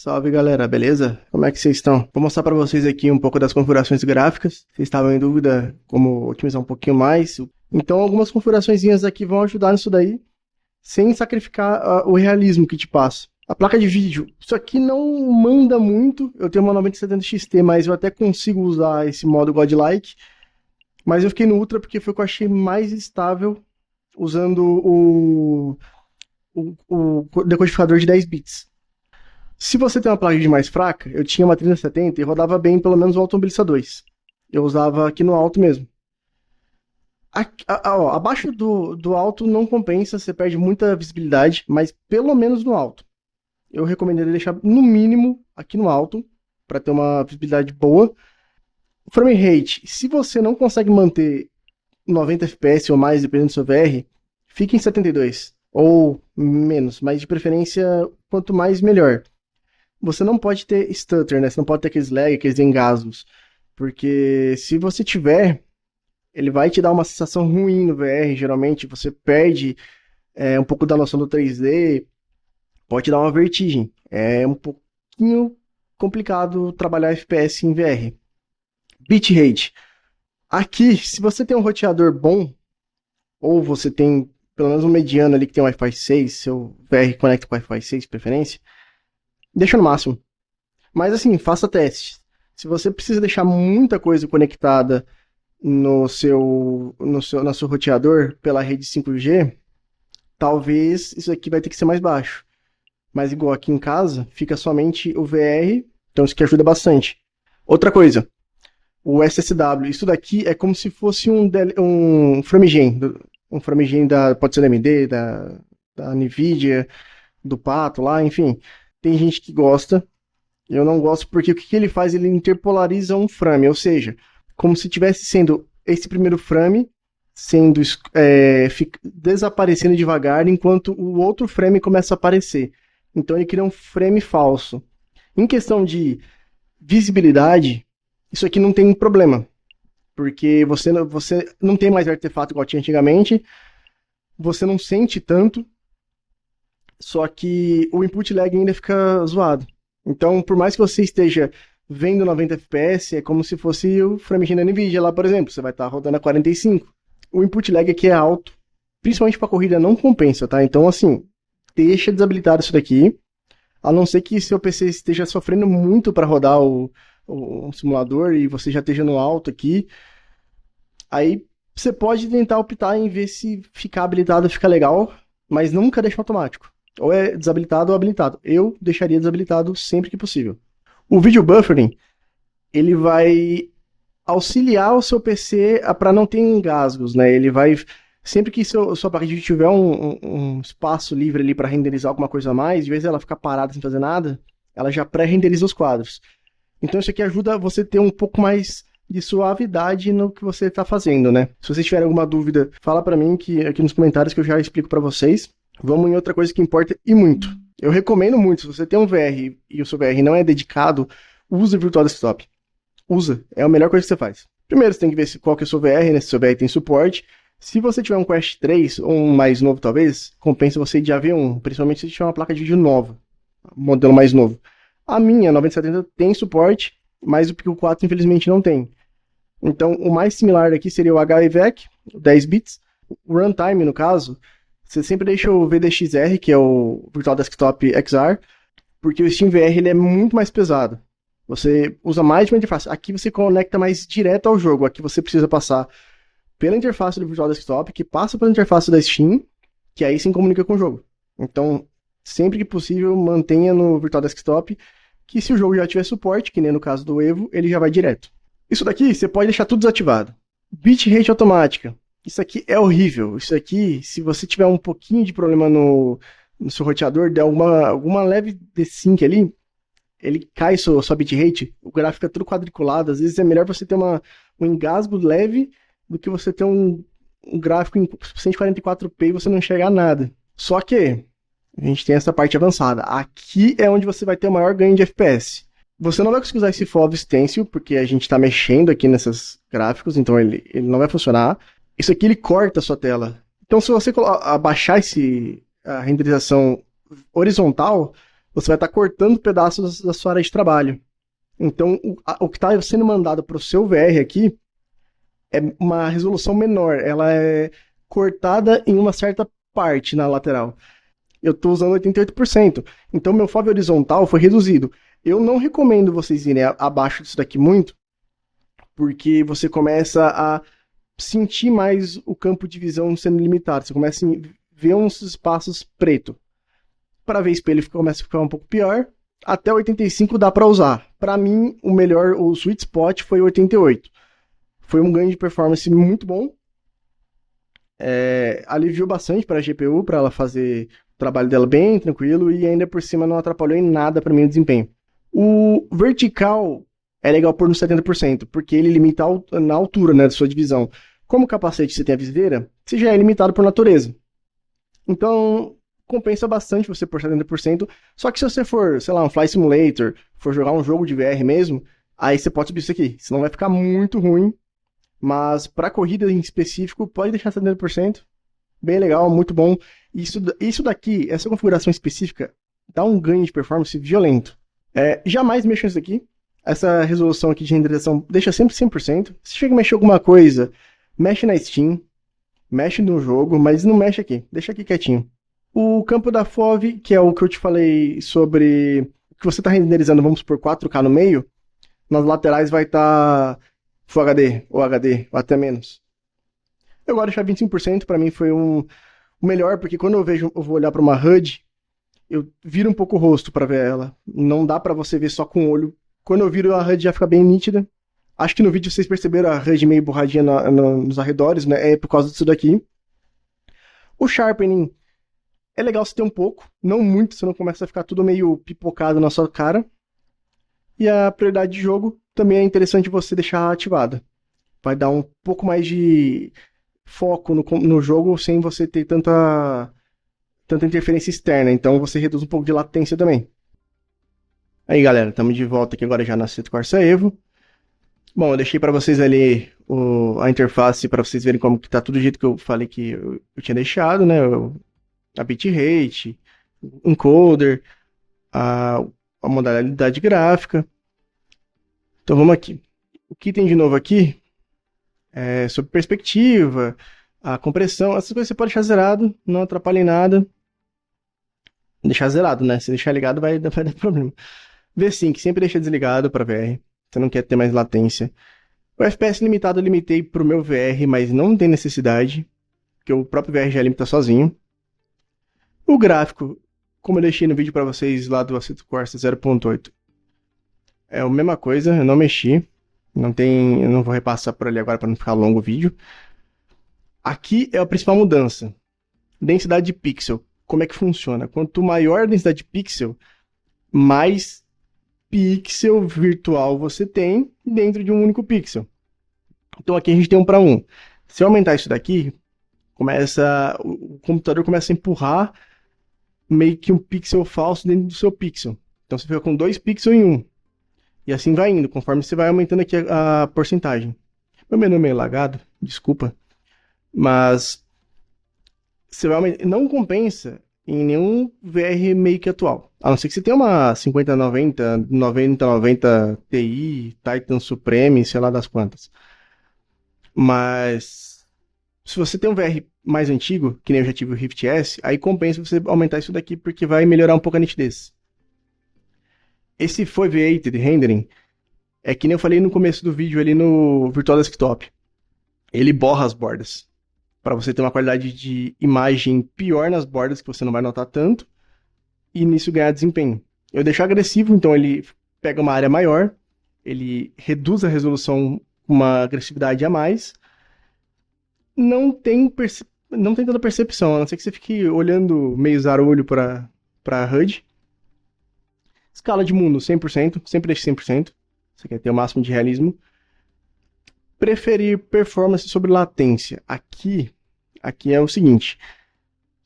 Salve galera, beleza? Como é que vocês estão? Vou mostrar para vocês aqui um pouco das configurações gráficas. Vocês estavam em dúvida como otimizar um pouquinho mais. Então algumas configurações aqui vão ajudar nisso daí, sem sacrificar o realismo que te passa. A placa de vídeo, isso aqui não manda muito. Eu tenho uma 9070 XT, mas eu até consigo usar esse modo Godlike. Mas eu fiquei no Ultra porque foi o que eu achei mais estável usando o decodificador de 10 bits. Se você tem uma placa de vídeo mais fraca, eu tinha uma 3070 e rodava bem pelo menos o Automobilista 2. Eu usava aqui no alto mesmo. Abaixo do alto não compensa, você perde muita visibilidade, mas pelo menos no alto. Eu recomendaria deixar no mínimo aqui no alto, para ter uma visibilidade boa. O frame rate, se você não consegue manter 90 FPS ou mais, dependendo do seu VR, fique em 72 ou menos, mas de preferência quanto mais melhor. Você não pode ter stutter, né? Você não pode ter aqueles lag, aqueles engasgos. Porque se você tiver, ele vai te dar uma sensação ruim no VR. Geralmente você perde um pouco da noção do 3D. Pode te dar uma vertigem. É um pouquinho complicado trabalhar FPS em VR. Bitrate. Aqui, se você tem um roteador bom, ou você tem pelo menos um mediano ali que tem Wi-Fi 6, seu VR conecta com Wi-Fi 6 de preferência, deixa no máximo. Mas assim, faça testes. Se você precisa deixar muita coisa conectada no seu roteador pela rede 5G, talvez isso aqui vai ter que ser mais baixo. Mas igual aqui em casa, fica somente o VR, então isso aqui ajuda bastante. Outra coisa, o SSW. Isso daqui é como se fosse um FrameGen. Um FrameGen pode ser da AMD, da NVIDIA, do Pato lá, enfim. Tem gente que gosta, eu não gosto porque o que ele faz? Ele interpolariza um frame, ou seja, como se tivesse sendo esse primeiro frame sendo desaparecendo devagar enquanto o outro frame começa a aparecer. Então ele cria um frame falso. Em questão de visibilidade, isso aqui não tem problema, porque você não tem mais artefato igual tinha antigamente, você não sente tanto, só que o input lag ainda fica zoado. Então, por mais que você esteja vendo 90 FPS, é como se fosse o FrameGen da NVIDIA lá, por exemplo. Você vai estar rodando a 45. O input lag aqui é alto, principalmente para corrida não compensa, tá? Então, assim, deixa desabilitado isso daqui, a não ser que seu PC esteja sofrendo muito para rodar o simulador e você já esteja no alto aqui. Aí você pode tentar optar em ver se ficar habilitado fica legal, mas nunca deixa automático. Ou é desabilitado ou habilitado. Eu deixaria desabilitado sempre que possível. O video buffering, ele vai auxiliar o seu PC para não ter engasgos, né? Ele vai, sempre que sua placa de vídeo tiver um espaço livre ali para renderizar alguma coisa a mais, de vez ela ficar parada sem fazer nada, ela já pré-renderiza os quadros. Então isso aqui ajuda você a ter um pouco mais de suavidade no que você está fazendo, né? Se vocês tiverem alguma dúvida, fala para mim aqui nos comentários que eu já explico para vocês. Vamos em outra coisa que importa e muito. Eu recomendo muito, se você tem um VR e o seu VR não é dedicado, use o Virtual Desktop. Usa, é a melhor coisa que você faz. Primeiro você tem que ver qual que é o seu VR, né? Se o seu VR tem suporte. Se você tiver um Quest 3 ou um mais novo talvez, compensa você ir de AV1, principalmente se tiver uma placa de vídeo nova, um modelo mais novo. A minha 9070 tem suporte, mas o Pico 4 infelizmente não tem. Então o mais similar aqui seria o HEVEC, 10 bits. O runtime no caso, você sempre deixa o VDXR, que é o Virtual Desktop XR, porque o SteamVR ele é muito mais pesado. Você usa mais de uma interface. Aqui você conecta mais direto ao jogo. Aqui você precisa passar pela interface do Virtual Desktop, que passa pela interface da Steam, que aí se comunica com o jogo. Então, sempre que possível, mantenha no Virtual Desktop, que se o jogo já tiver suporte, que nem no caso do Evo, ele já vai direto. Isso daqui você pode deixar tudo desativado. Bitrate automática. Isso aqui é horrível. Isso aqui, se você tiver um pouquinho de problema no seu roteador, der alguma leve desync ali, ele cai sua bitrate, o gráfico fica tudo quadriculado. Às vezes é melhor você ter um engasgo leve do que você ter um gráfico em 144p e você não enxergar nada. Só que a gente tem essa parte avançada. Aqui é onde você vai ter o maior ganho de FPS. Você não vai conseguir usar esse FOV Stencil, porque a gente está mexendo aqui nesses gráficos, então ele não vai funcionar. Isso aqui ele corta a sua tela. Então se você abaixar a renderização horizontal, você vai estar cortando pedaços da sua área de trabalho. Então, o que está sendo mandado para o seu VR aqui é uma resolução menor. Ela é cortada em uma certa parte na lateral. Eu estou usando 88%. Então, meu FOV horizontal foi reduzido. Eu não recomendo vocês irem abaixo disso daqui muito, porque você começa a sentir mais o campo de visão sendo limitado. Você começa a ver uns espaços preto. Para ver espelho começa a ficar um pouco pior. Até 85 dá para usar. Para mim, o sweet spot foi 88. Foi um ganho de performance muito bom. Aliviou bastante para a GPU, para ela fazer o trabalho dela bem tranquilo, e ainda por cima não atrapalhou em nada para mim o desempenho. O vertical é legal pôr no 70%, porque ele limita na altura, né, da sua divisão. Como o capacete você tem a viseira, você já é limitado por natureza. Então, compensa bastante você pôr 70%. Só que se você for, sei lá, um Flight Simulator, for jogar um jogo de VR mesmo, aí você pode subir isso aqui. Senão vai ficar muito ruim. Mas para corrida em específico, pode deixar 70%. Bem legal, muito bom. Isso daqui, essa configuração específica, dá um ganho de performance violento. Jamais mexa nisso aqui. Essa resolução aqui de renderização deixa sempre 100%. Se chega a mexer alguma coisa, mexe na Steam, mexe no jogo, mas não mexe aqui. Deixa aqui quietinho. O campo da FOV, que é o que eu te falei sobre que você está renderizando, vamos por 4K no meio, nas laterais vai estar Full HD, ou HD, ou até menos. Eu gosto de deixar 25%, para mim foi o melhor, porque quando eu vou olhar para uma HUD, eu viro um pouco o rosto para ver ela. Não dá para você ver só com o olho. Quando eu viro, a HUD já fica bem nítida. Acho que no vídeo vocês perceberam a HUD meio borradinha nos arredores, né? É por causa disso daqui. O sharpening é legal você ter um pouco, não muito, senão começa a ficar tudo meio pipocado na sua cara. E a prioridade de jogo também é interessante você deixar ativada. Vai dar um pouco mais de foco no jogo sem você ter tanta interferência externa. Então você reduz um pouco de latência também. Aí galera, estamos de volta aqui agora já na Assetto Corsa Evo. Bom, eu deixei para vocês ali a interface para vocês verem como que tá tudo do jeito que eu falei que eu tinha deixado, né? A bitrate, encoder, a modalidade gráfica. Então vamos aqui. O que tem de novo aqui é sobre perspectiva, a compressão, essas coisas você pode deixar zerado, não atrapalha em nada. Deixar zerado, né? Se deixar ligado vai dar problema. V-Sync, sempre deixa desligado para VR. Você não quer ter mais latência. O FPS limitado eu limitei para o meu VR, mas não tem necessidade, porque o próprio VR já limita sozinho. O gráfico, como eu deixei no vídeo para vocês lá do Assetto Corsa 0.8, é a mesma coisa, eu não mexi. Eu não vou repassar por ali agora para não ficar longo o vídeo. Aqui é a principal mudança. Densidade de pixel. Como é que funciona? Quanto maior a densidade de pixel, mais pixel virtual você tem dentro de um único pixel. Então aqui a gente tem 1 para 1. Se eu aumentar isso daqui, o computador começa a empurrar meio que um pixel falso dentro do seu pixel. Então você fica com 2 pixels em 1. E assim vai indo, conforme você vai aumentando aqui a porcentagem. Meu menu é meio lagado, desculpa. Mas você vai não compensa em nenhum VR Make atual. A não ser que você tenha uma 5090, 9090 Ti, Titan Supreme, sei lá das quantas. Mas se você tem um VR mais antigo, que nem eu já tive o Rift S, aí compensa você aumentar isso daqui porque vai melhorar um pouco a nitidez. Esse Foveated Rendering é que nem eu falei no começo do vídeo ali no Virtual Desktop. Ele borra as bordas, para você ter uma qualidade de imagem pior nas bordas, que você não vai notar tanto, e nisso ganhar desempenho. Eu deixo agressivo, então ele pega uma área maior, ele reduz a resolução com uma agressividade a mais, não tem tanta percepção, a não ser que você fique olhando meio zarolho para a HUD. Escala de mundo, 100%, sempre deixe 100%, você quer ter o máximo de realismo. Preferir performance sobre latência. Aqui é o seguinte,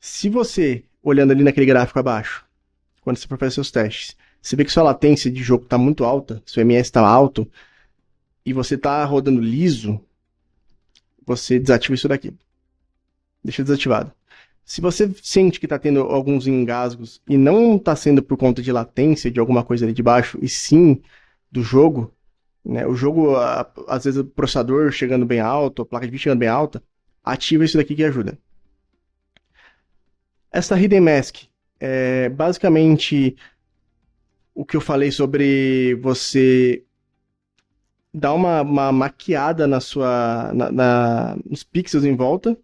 se você, olhando ali naquele gráfico abaixo, quando você for fazer seus testes, você vê que sua latência de jogo está muito alta, seu MS está alto, e você está rodando liso, você desativa isso daqui. Deixa desativado. Se você sente que está tendo alguns engasgos e não está sendo por conta de latência de alguma coisa ali de baixo, e sim do jogo, né? O jogo, às vezes o processador chegando bem alto, a placa de vídeo chegando bem alta, ativa isso daqui que ajuda. Essa Hidden Mask é basicamente o que eu falei sobre você dar uma maquiada na sua, nos pixels em volta.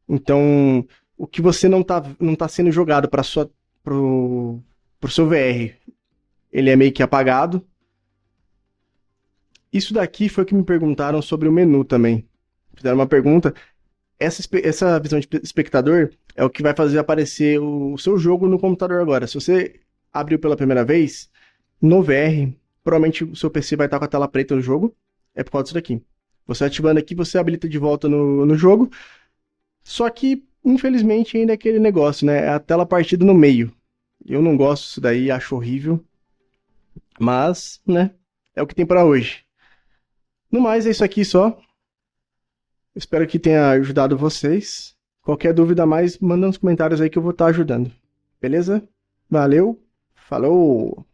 Então, o que você não tá sendo jogado para pro seu VR, ele é meio que apagado. Isso daqui foi o que me perguntaram sobre o menu também. Fizeram uma pergunta. Essa visão de espectador é o que vai fazer aparecer o seu jogo no computador agora. Se você abriu pela primeira vez, no VR, provavelmente o seu PC vai estar com a tela preta no jogo. É por causa disso daqui. Você ativando aqui, você habilita de volta no jogo. Só que, infelizmente, ainda é aquele negócio, né? É a tela partida no meio. Eu não gosto disso daí, acho horrível. Mas, né? É o que tem para hoje. No mais, é isso aqui só. Espero que tenha ajudado vocês. Qualquer dúvida a mais, manda nos comentários aí que eu vou estar ajudando. Beleza? Valeu, falou!